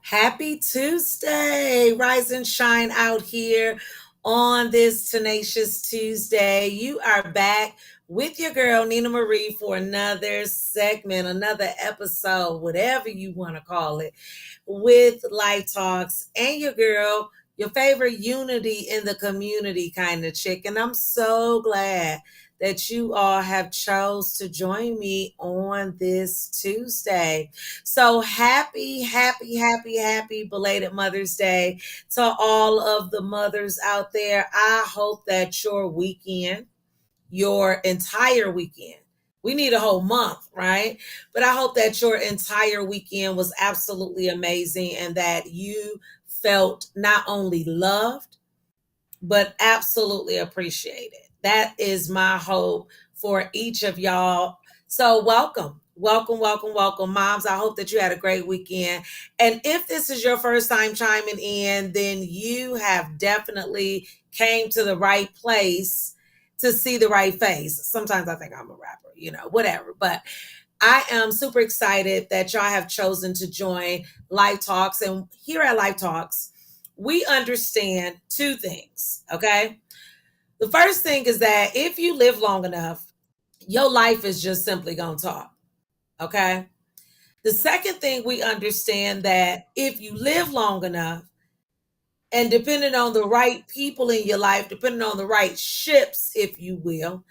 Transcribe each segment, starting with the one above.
Happy Tuesday. Rise and shine out here on this tenacious Tuesday. You are back with your girl, Nina Marie, for another segment, another episode, whatever you want to call it, with Life Talks and your girl, your favorite unity in the community kind of chick. And I'm so glad that you all have chose to join me on this Tuesday. So happy belated Mother's Day to all of the mothers out there. I hope that your entire weekend, we need a whole month, right? But I hope that your entire weekend was absolutely amazing and that you felt not only loved, but absolutely appreciated. That is my hope for each of y'all. So, welcome, moms. I hope that you had a great weekend. And if this is your first time chiming in, then you have definitely came to the right place to see the right face. Sometimes I think I'm a rapper, whatever. But I am super excited that y'all have chosen to join Life Talks. And here at Life Talks, we understand two things, okay? The first thing is that if you live long enough, your life is just simply going to talk, okay? The second thing we understand that if you live long enough, and depending on the right people in your life, depending on the right ships, if you will,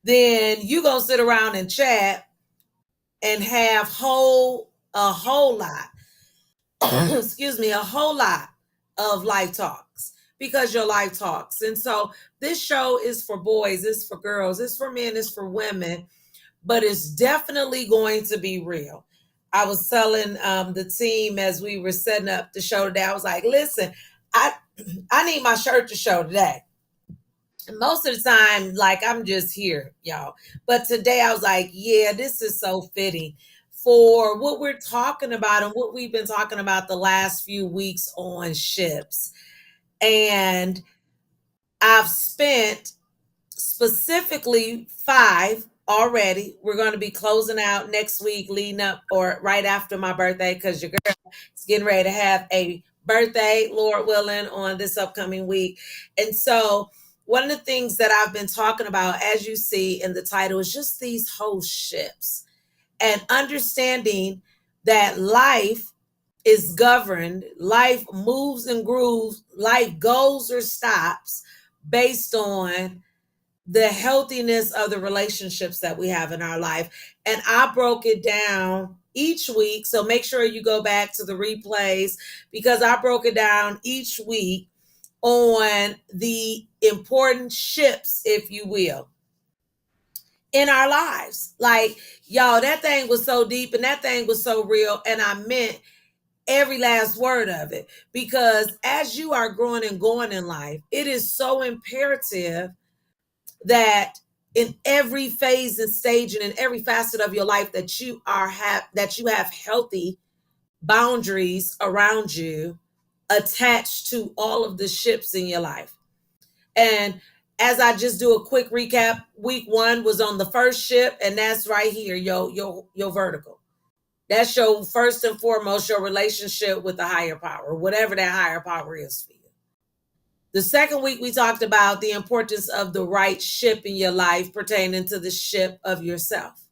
then you're going to sit around and chat and have a whole lot excuse me, a whole lot of life talks because your life talks. And so this show is for boys, it's for girls, it's for men, it's for women, but it's definitely going to be real. I was telling the team as we were setting up the show today, I was like, listen, I I need my shirt to show today. Most of the time, like I'm just here, y'all. But today I was like, yeah, this is so fitting for what we're talking about and what we've been talking about the last few weeks on ships. And I've spent specifically 5 already. We're going to be closing out next week, leading up or right after my birthday, because your girl is getting ready to have a birthday, Lord willing, on this upcoming week. And so, one of the things that I've been talking about, as you see in the title, is just these whole ships and understanding that life is governed, life moves and grooves, life goes or stops based on the healthiness of the relationships that we have in our life. And I broke it down each week. So make sure you go back to the replays because I broke it down each week on the important ships, if you will, in our lives. Like, y'all, that thing was so deep and that thing was so real. And I meant every last word of it because as you are growing and going in life, it is so imperative that in every phase and stage and in every facet of your life that you have healthy boundaries around you attached to all of the ships in your life. And as I just do a quick recap, week 1 was on the first ship, and that's right here, your vertical. That's your first and foremost your relationship with the higher power, whatever that higher power is for you. The second week, we talked about the importance of the right ship in your life pertaining to the ship of yourself.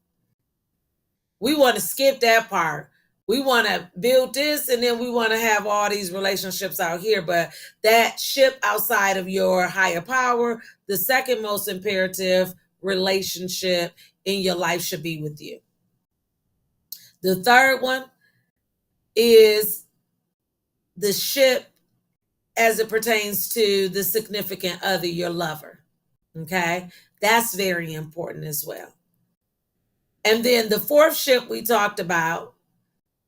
We want to skip that part. We want to build this and then we want to have all these relationships out here. But that ship outside of your higher power, the second most imperative relationship in your life should be with you. The third one is the ship as it pertains to the significant other, your lover. Okay. That's very important as well. And then the fourth ship we talked about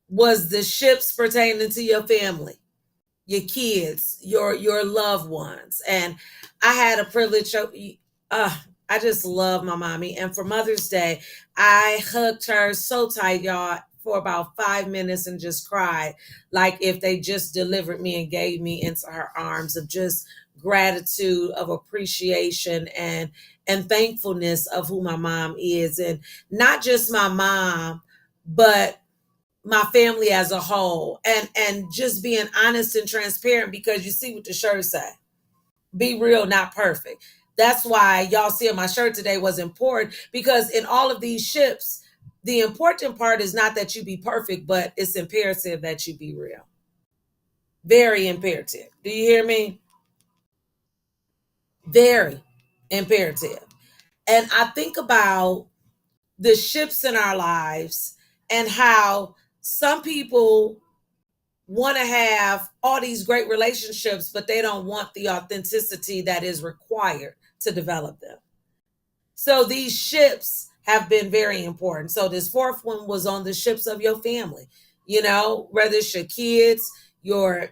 was the ships pertaining to your family, your kids, your loved ones. And I had a privilege of I just love my mommy. And for Mother's Day, I hugged her so tight, y'all, for about 5 minutes and just cried like if they just delivered me and gave me into her arms of just gratitude, of appreciation and thankfulness of who my mom is. And not just my mom, but my family as a whole, and just being honest and transparent, because you see what the shirt say. Be real, not perfect. That's why y'all see on my shirt today was important, because in all of these ships, the important part is not that you be perfect, but it's imperative that you be real. Very imperative. Do you hear me? Very imperative. And I think about the ships in our lives and how some people want to have all these great relationships, but they don't want the authenticity that is required to develop them. So these ships have been very important. So this fourth one was on the ships of your family. Whether it's your kids, your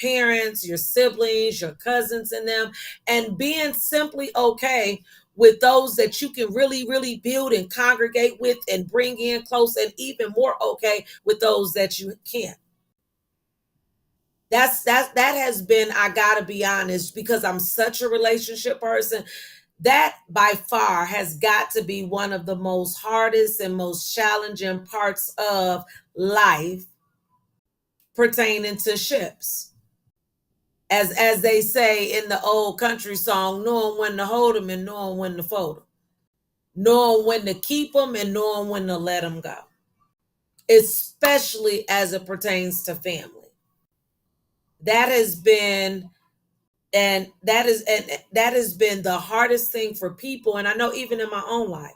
parents, your siblings, your cousins, and them, and being simply okay with those that you can really, really build and congregate with and bring in close, and even more okay with those that you can't. That has been, I gotta be honest, because I'm such a relationship person, that by far has got to be one of the most hardest and most challenging parts of life pertaining to ships. As they say in the old country song, knowing when to hold them and knowing when to fold them, knowing when to keep them and knowing when to let them go, especially as it pertains to family. That has been that has been the hardest thing for people, and I know even in my own life.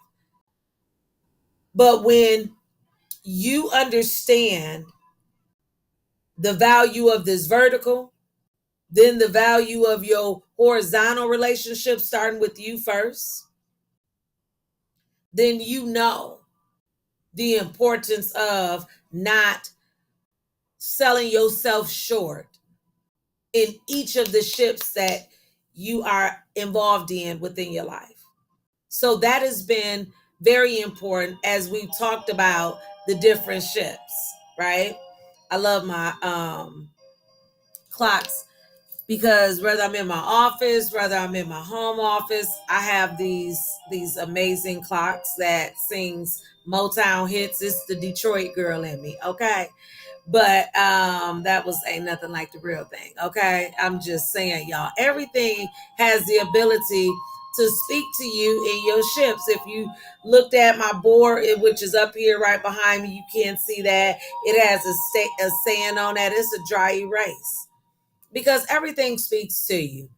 But when you understand the value of this vertical, then the value of your horizontal relationship, starting with you first, then you know the importance of not selling yourself short in each of the ships that you are involved in within your life. So that has been very important as we've talked about the different ships, right? I love my clocks, because whether I'm in my office, whether I'm in my home office, I have these amazing clocks that sings Motown hits. It's the Detroit girl in me, okay? But that was ain't nothing like the real thing, okay? I'm just saying, y'all, everything has the ability to speak to you in your ships. If you looked at my board, which is up here right behind me, you can't see that. It has a saying on that. It's a dry erase, because everything speaks to you.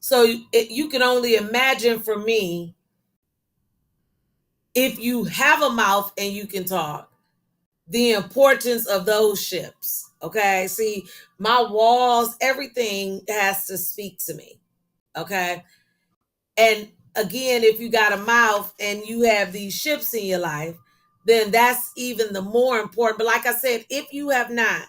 So you can only imagine, for me, if you have a mouth and you can talk, the importance of those ships. Okay. See, my walls, everything has to speak to me. Okay. And again, if you got a mouth and you have these ships in your life, then that's even the more important. But like I said, if you have not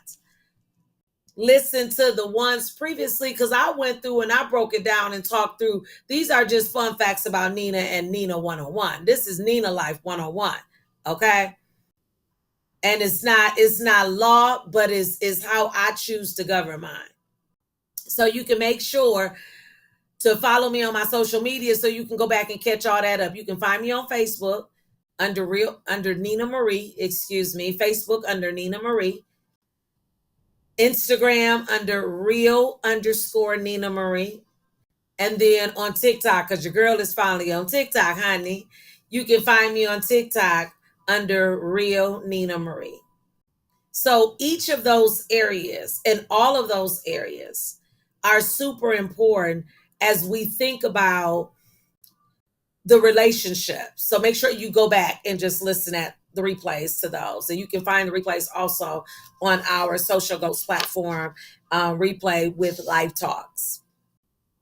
listened to the ones previously, because I went through and I broke it down and talked through, these are just fun facts about Nina and Nina 101. This is Nina Life 101. Okay. And it's not law, but it's how I choose to govern mine. So you can make sure to follow me on my social media, so you can go back and catch all that up. You can find me on Facebook under Nina Marie, Facebook under Nina Marie, Instagram under real__ Nina Marie, and then on TikTok, because your girl is finally on TikTok, honey. You can find me on TikTok under real Nina Marie. So each of those areas and all of those areas are super important as we think about the relationship. So make sure you go back and just listen at the replays to those. And you can find the replays also on our Social Ghost platform, replay with live talks.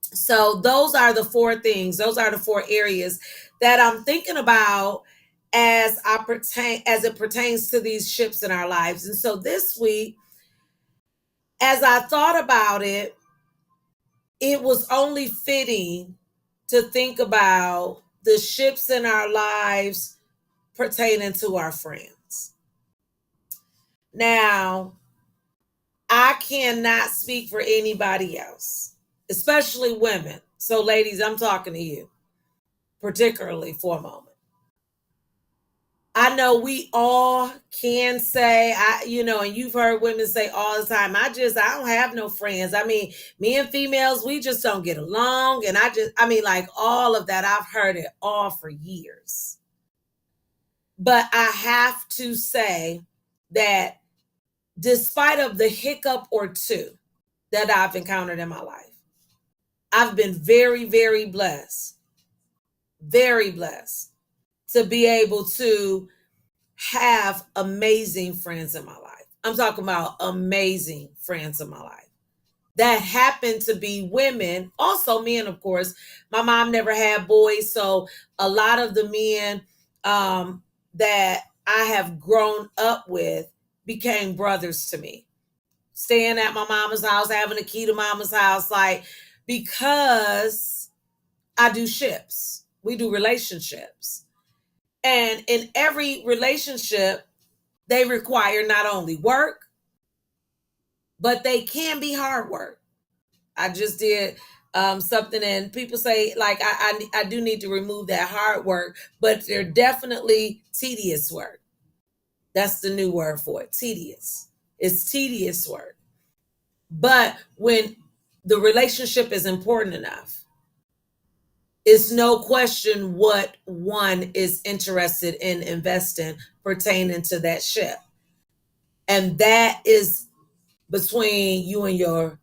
So those are the four things. Those are the four areas that I'm thinking about as it pertains to these ships in our lives. And so this week, as I thought about it, it was only fitting to think about the ships in our lives pertaining to our friends. Now, I cannot speak for anybody else, especially women. So, ladies, I'm talking to you, particularly for a moment. I know we all can say, and you've heard women say all the time, I don't have no friends. I mean, me and females, we just don't get along. And like all of that, I've heard it all for years. But I have to say that despite of the hiccup or two that I've encountered in my life, I've been very, very blessed to be able to have amazing friends in my life. I'm talking about amazing friends in my life that happen to be women, also men, of course. My mom never had boys, so a lot of the men that I have grown up with became brothers to me. Staying at my mama's house, having a key to mama's house, like, because I do ships. We do relationships. And in every relationship, they require not only work, but they can be hard work. I just did something, and people say, like, I do need to remove that hard work, but they're definitely tedious work. That's the new word for it, tedious. It's tedious work. But when the relationship is important enough, it's no question what one is interested in investing pertaining to that ship. And that is between you and your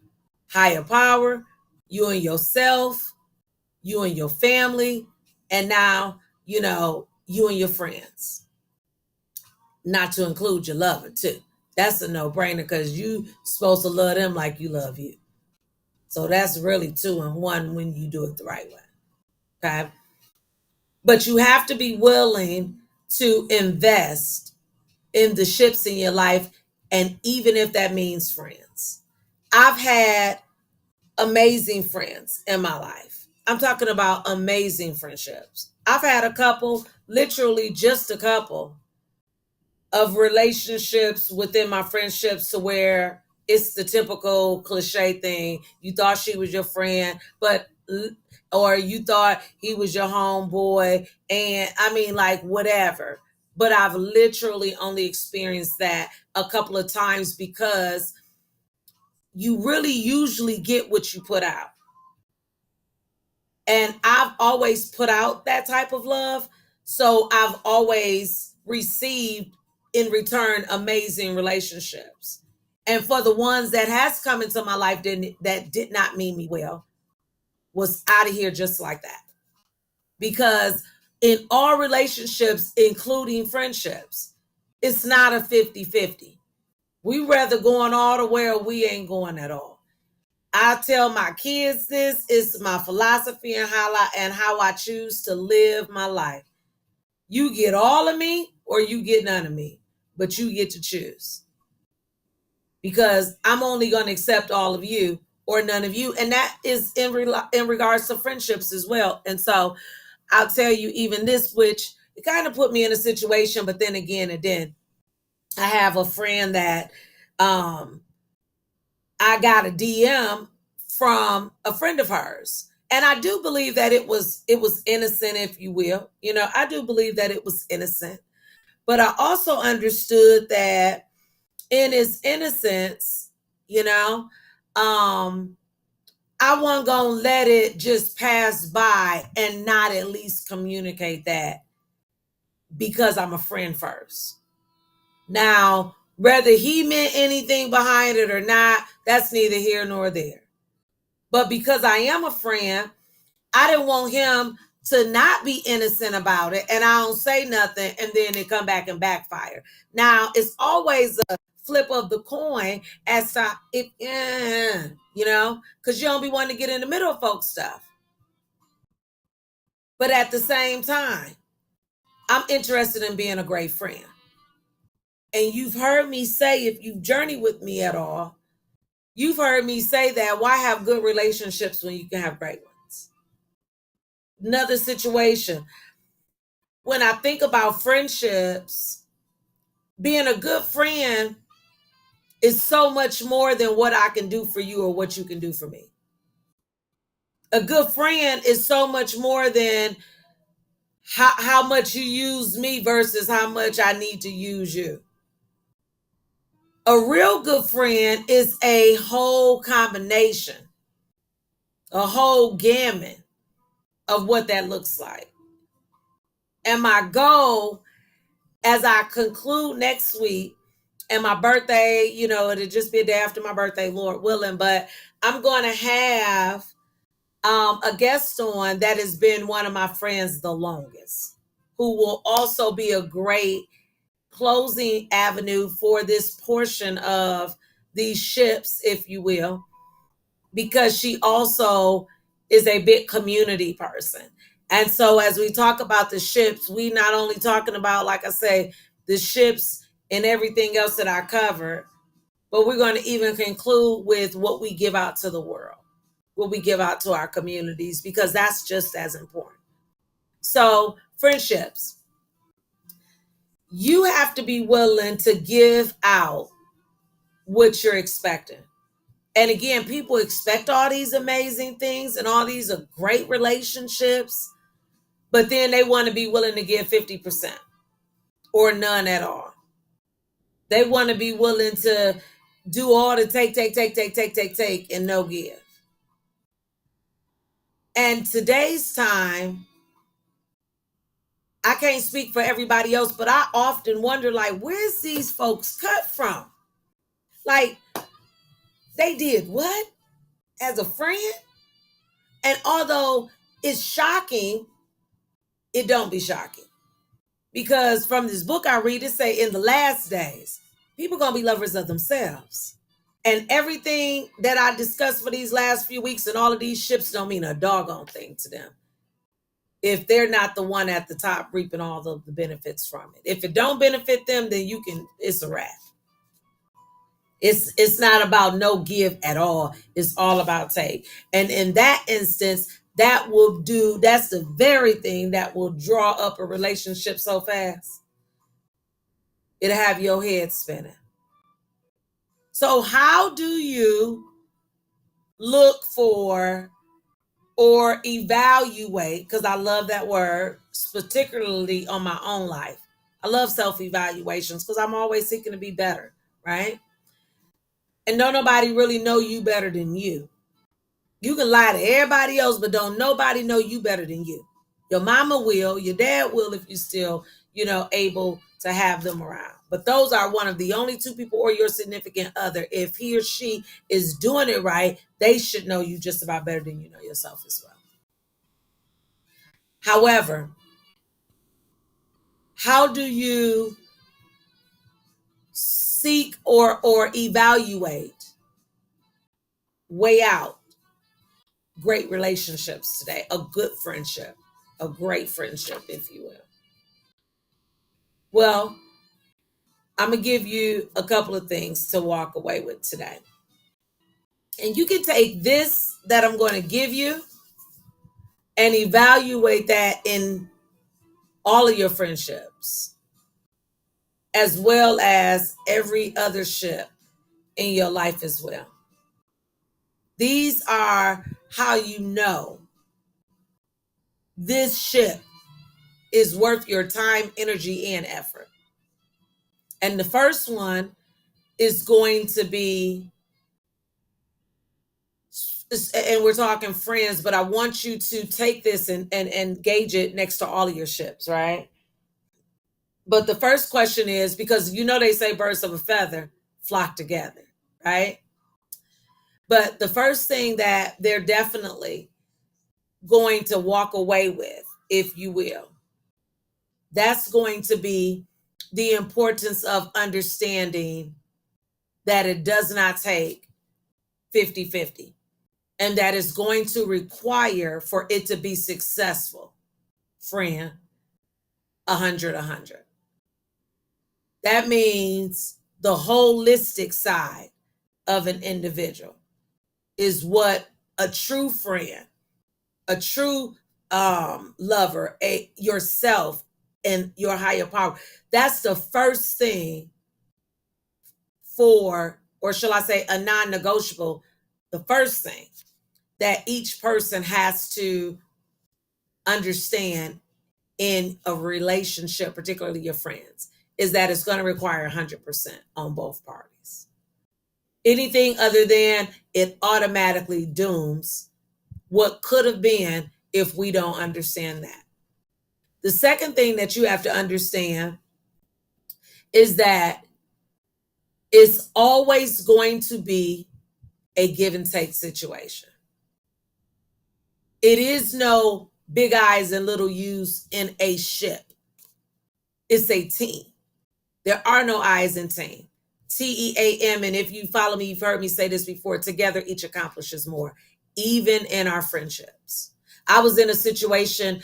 higher power, you and yourself, you and your family, and now, you and your friends. Not to include your lover, too. That's a no brainer because you supposed to love them like you love you. So that's really two in one when you do it the right way. Okay. But you have to be willing to invest in the ships in your life, and even if that means friends. I've had amazing friends in my life. I'm talking about amazing friendships. I've had a couple, literally just a couple of relationships within my friendships to where it's the typical cliche thing. You thought she was your friend, or you thought he was your homeboy, and I mean, like, whatever. But I've literally only experienced that a couple of times because you really usually get what you put out. And I've always put out that type of love. So I've always received in return amazing relationships. And for the ones that has come into my life that did not mean me well, was out of here just like that. Because in all relationships, including friendships, it's not a 50-50. We rather going all the way or we ain't going at all. I tell my kids this is my philosophy and how I choose to live my life. You get all of me or you get none of me, but you get to choose. Because I'm only going to accept all of you or none of you, and that is in regards to friendships as well. And so I'll tell you even this, which it kind of put me in a situation, but then again, it didn't. I have a friend that I got a DM from a friend of hers. And I do believe that it was innocent, if you will. I do believe that it was innocent. But I also understood that in his innocence, I wasn't gonna let it just pass by and not at least communicate that because I'm a friend first. Now, whether he meant anything behind it or not, that's neither here nor there. But because I am a friend, I didn't want him to not be innocent about it, and I don't say nothing, and then it come back and backfire. Now, it's always a flip of the coin as to if, because you don't be wanting to get in the middle of folks' stuff. But at the same time, I'm interested in being a great friend. And you've heard me say, if you've journeyed with me at all, you've heard me say that why have good relationships when you can have great ones? Another situation. When I think about friendships, being a good friend is so much more than what I can do for you or what you can do for me. A good friend is so much more than how much you use me versus how much I need to use you. A real good friend is a whole combination, a whole gamut of what that looks like. And my goal as I conclude next week and my birthday, it'll just be a day after my birthday, Lord willing, but I'm going to have a guest on that has been one of my friends the longest, who will also be a great closing avenue for this portion of these ships, if you will, because she also is a big community person. And so as we talk about the ships, we not only talking about, like I say, the ships and everything else that I covered, but we're going to even conclude with what we give out to the world, what we give out to our communities, because that's just as important. So friendships, you have to be willing to give out what you're expecting. And again, people expect all these amazing things and all these are great relationships, but then they want to be willing to give 50% or none at all. They want to be willing to do all the take, and no give. And today's time, I can't speak for everybody else, but I often wonder, like, where's these folks cut from? Like, they did what as a friend? And although it's shocking, it don't be shocking. Because from this book I read, it say in the last days, people gonna be lovers of themselves. And everything that I discussed for these last few weeks and all of these ships don't mean a doggone thing to them if they're not the one at the top reaping all of the benefits from it. If it don't benefit them, then it's a wrap. It's not about no give at all. It's all about take. And in that instance, that's the very thing that will draw up a relationship so fast. It'll have your head spinning. So how do you look for or evaluate, because I love that word, particularly on my own life. I love self-evaluations because I'm always seeking to be better, right? And don't nobody really know you better than you. You can lie to everybody else, but don't nobody know you better than you. Your mama will, your dad will if you're still, able to have them around. But those are one of the only two people, or your significant other. If he or she is doing it right, they should know you just about better than you know yourself as well. However, how do you seek or evaluate, weigh out great relationships today, a good friendship, a great friendship, if you will? Well, I'm going to give you a couple of things to walk away with today. And you can take this that I'm going to give you and evaluate that in all of your friendships, as well as every other ship in your life as well. These are how you know this ship is worth your time, energy, and effort. And the first one is going to be, and we're talking friends, but I want you to take this and gauge it next to all of your ships, right? But the first question is, because they say birds of a feather flock together, right? But the first thing that they're definitely going to walk away with, if you will, that's going to be the importance of understanding that it does not take 50-50, and that is going to require, for it to be successful, friend, 100-100. That means the holistic side of an individual is what a true friend, a true lover, yourself and your higher power. That's the first thing for, or shall I say, a non-negotiable. The first thing that each person has to understand in a relationship, particularly your friends, is that it's going to require 100% on both parties. Anything other than it automatically dooms what could have been if we don't understand that. The second thing that you have to understand is that it's always going to be a give and take situation. It is no big I's and little U's in a ship. It's a team. There are no I's in team. TEAM. And if you follow me, you've heard me say this before, together each accomplishes more, even in our friendships. I was in a situation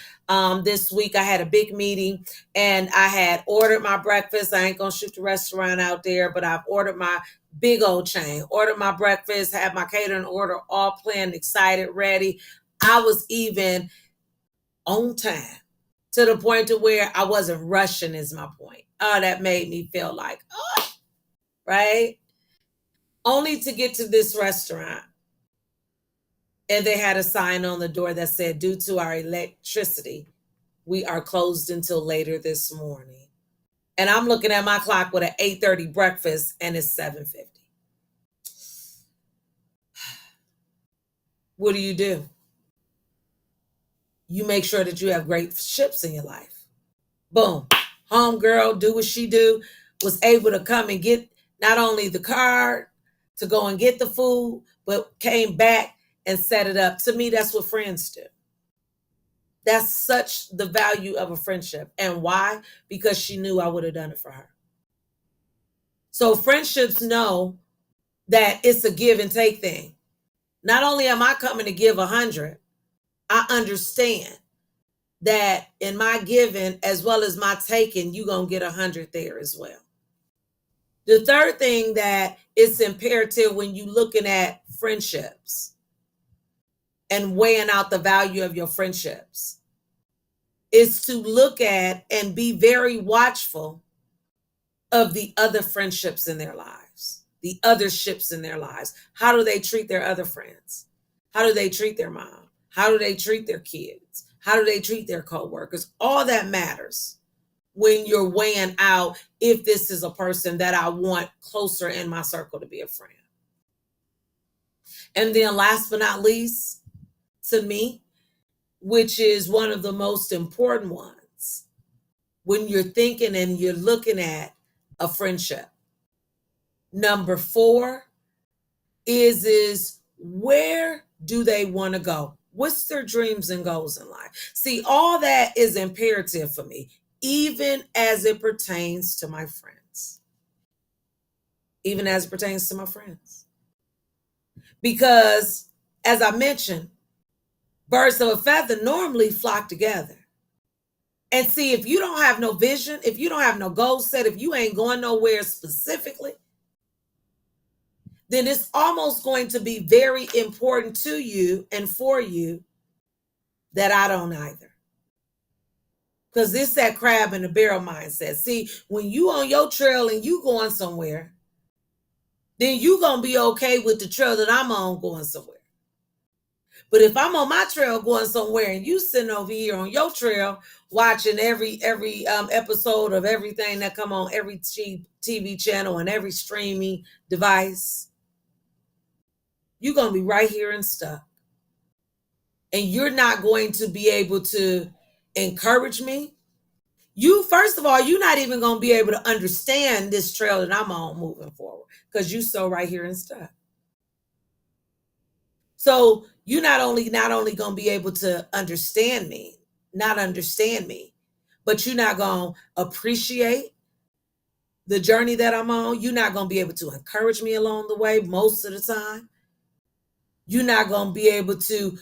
this week. I had a big meeting and I had ordered my breakfast. I ain't going to shoot the restaurant out there, but I've ordered my big old chain, ordered my breakfast, had my catering order all planned, excited, ready. I was even on time to the point to where I wasn't rushing is my point. Oh, that made me feel like, oh, right? Only to get to this restaurant. And they had a sign on the door that said, due to our electricity, we are closed until later this morning. And I'm looking at my clock with an 8:30 breakfast and it's 7:50. What do? You make sure that you have great ships in your life. Boom. Homegirl, do what she do, was able to come and get not only the card to go and get the food, but came back and set it up. To me, that's what friends do. That's such the value of a friendship. And why? Because she knew I would have done it for her. So friendships know that it's a give and take thing. Not only am I coming to give 100, I understand that in my giving as well as my taking, you're going to get 100 there as well. The third thing that it's imperative when you're looking at friendships and weighing out the value of your friendships is to look at and be very watchful of the other friendships in their lives, the other ships in their lives. How do they treat their other friends? How do they treat their mom? How do they treat their kids? How do they treat their coworkers? All that matters when you're weighing out if this is a person that I want closer in my circle to be a friend. And then last but not least, to me, which is one of the most important ones, when you're thinking and you're looking at a friendship. Number 4 is where do they want to go? What's their dreams and goals in life? See, all that is imperative for me, even as it pertains to my friends. Even as it pertains to my friends. Because, as I mentioned, birds of a feather normally flock together. And see, if you don't have no vision, if you don't have no goal set, if you ain't going nowhere specifically, then it's almost going to be very important to you and for you that I don't either. Because this that crab in the barrel mindset. See, when you on your trail and you going somewhere, then you going to be okay with the trail that I'm on going somewhere. But if I'm on my trail going somewhere and you sitting over here on your trail watching every episode of everything that come on every TV channel and every streaming device, you're going to be right here and stuck. And you're not going to be able to encourage me. First of all, you're not even going to be able to understand this trail that I'm on moving forward because you so right here and stuck. So you're not only going to be able to understand me, but you're not going to appreciate the journey that I'm on. You're not going to be able to encourage me along the way most of the time. You're not going to be able to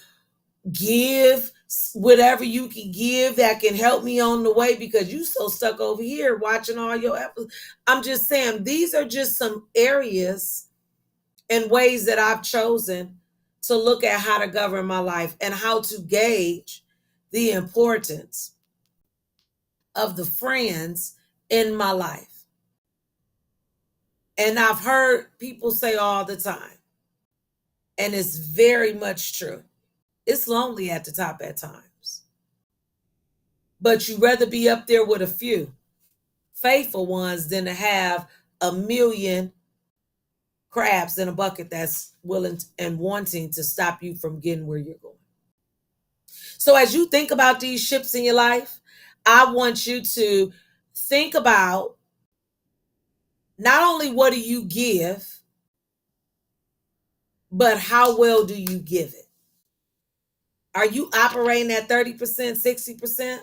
give whatever you can give that can help me on the way because you so stuck over here watching all your episodes. I'm just saying, these are just some areas and ways that I've chosen to look at how to govern my life and how to gauge the importance of the friends in my life. And I've heard people say all the time, and it's very much true, it's lonely at the top at times. but you'd rather be up there with a few faithful ones than to have a million crabs in a bucket that's willing and wanting to stop you from getting where you're going. So as you think about these ships in your life, I want you to think about not only what do you give, but how well do you give it? Are you operating at 30%, 60%,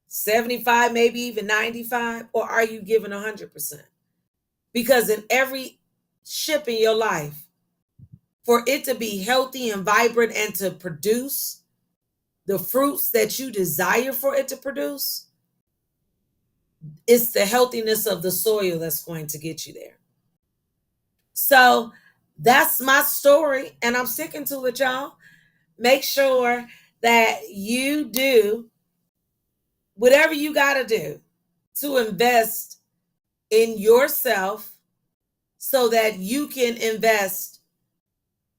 75, maybe even 95, or are you giving 100%? Because in every ship in your life, for it to be healthy and vibrant and to produce the fruits that you desire for it to produce, it's the healthiness of the soil that's going to get you there. So that's my story, and I'm sticking to it, y'all. Make sure that you do whatever you got to do to invest in yourself so that you can invest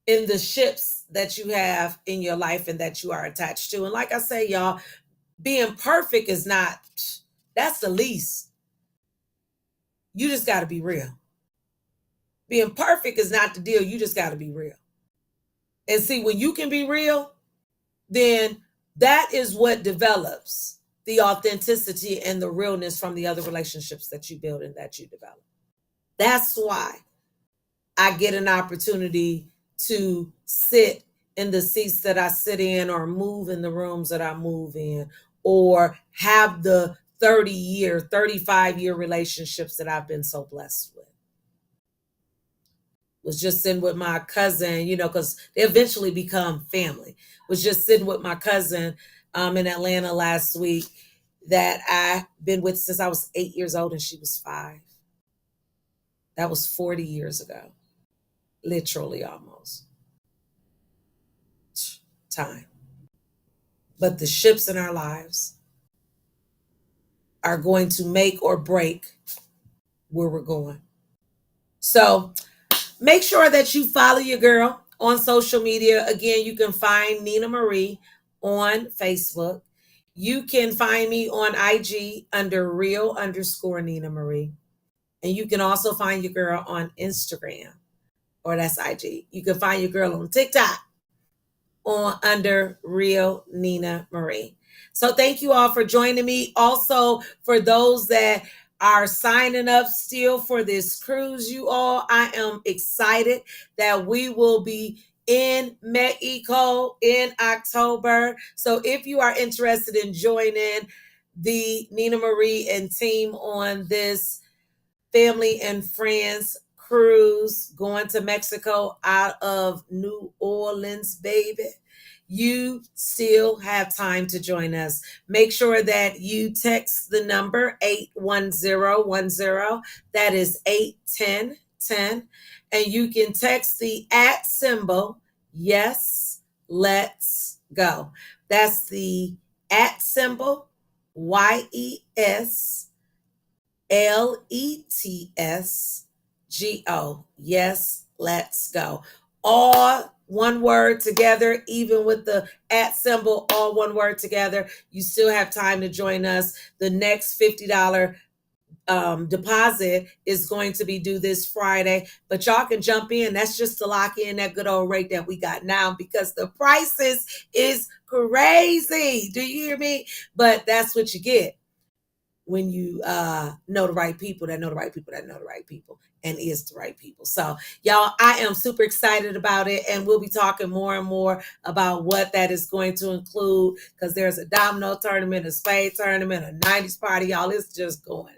in the ships that you have in your life and that you are attached to. And like I say, y'all, being perfect is not, that's the least. You just got to be real. Being perfect is not the deal. You just got to be real. And see, when you can be real, then that is what develops the authenticity and the realness from the other relationships that you build and that you develop. That's why I get an opportunity to sit in the seats that I sit in, or move in the rooms that I move in, or have the 30-year, 35-year relationships that I've been so blessed with. Was just sitting with my cousin, because they eventually become family. Was just sitting with my cousin in Atlanta last week that I've been with since I was 8 years old and she was 5. That was 40 years ago. Literally almost. Time. But the ships in our lives are going to make or break where we're going. So make sure that you follow your girl on social media. Again, you can find Nina Marie on Facebook. You can find me on IG under real_Nina Marie. And you can also find your girl on Instagram, or that's IG. You can find your girl on TikTok under Real Nina Marie. So thank you all for joining me. Also, for those that are signing up still for this cruise, you all, I am excited that we will be in Mexico in October. So if you are interested in joining the Nina Marie and team on this family and friends cruise going to Mexico out of New Orleans, baby, you still have time to join us. Make sure that you text the number 81010. That is 81010. And you can text the @ symbol, yes, let's go. That's the @ symbol, YESLETSGO. Yes, let's go. All one word together, even with the @ symbol, all one word together. You still have time to join us. The next $50 deposit is going to be due this Friday, but y'all can jump in. That's just to lock in that good old rate that we got now, because the prices is crazy. Do you hear me? But that's what you get when you know the right people that know the right people that know the right people and is the right people. So y'all, I am super excited about it, and we'll be talking more and more about what that is going to include, because there's a domino tournament, a spade tournament, a 90s party, y'all. It's just going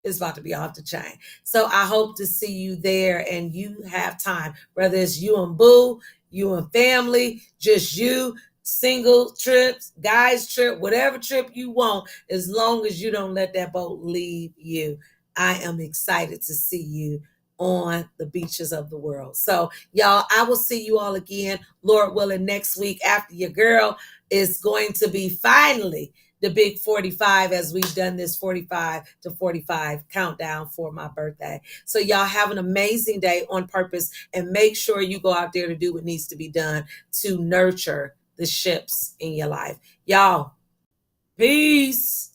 it's about to be off the chain. So I hope to see you there, and you have time, whether it's you and boo, you and family, just you, single trips, guys trip, whatever trip you want, as long as you don't let that boat leave you. I am excited to see you on the beaches of the world. So y'all, I will see you all again, Lord willing, next week, after your girl is going to be finally the big 45, as we've done this 45 to 45 countdown for my birthday. So y'all have an amazing day on purpose, and make sure you go out there to do what needs to be done to nurture the ships in your life. Y'all, Peace.